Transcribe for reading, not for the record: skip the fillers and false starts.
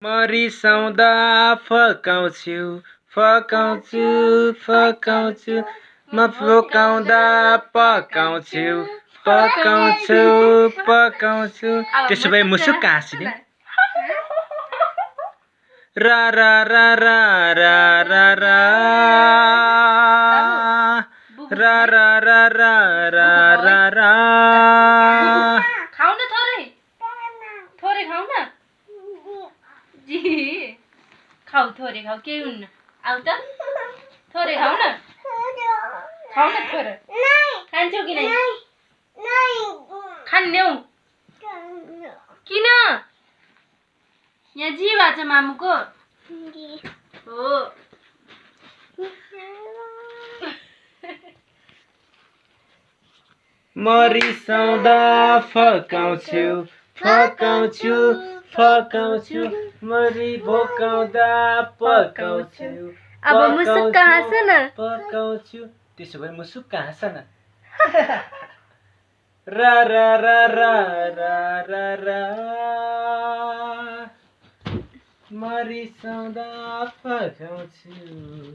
मरिसाउँदा फकाउँछु फकाउँछु फकाउँछु म फकाउँदा पकाउँछु पकाउँछु पकाउँछु त्यसो भए मुसुक्क हाँसिदिउँ रा रा रा रा रा रा रा रा रा रा रा रा रा रा खाऊ न थोरै थोरै खाऊ न जी खाऊ थोरै खाऊ केही हुन्न आऊ त थोरै खाऊ न थोरै खान्छौ कि नै खान्न्यौ किन यहाँ जी भएको छ मामुको हो मरिसाउँदा फकाउँछु फकाउँछु फकाउँछु मरि भोकाउँदा पकाउँछु अब मुसुक्क हाँस न पकाउँछु त्यसो भए मुसुक्क हाँस न रा रा रा रा रा रा रा मरिसाउँदा फकाउँछु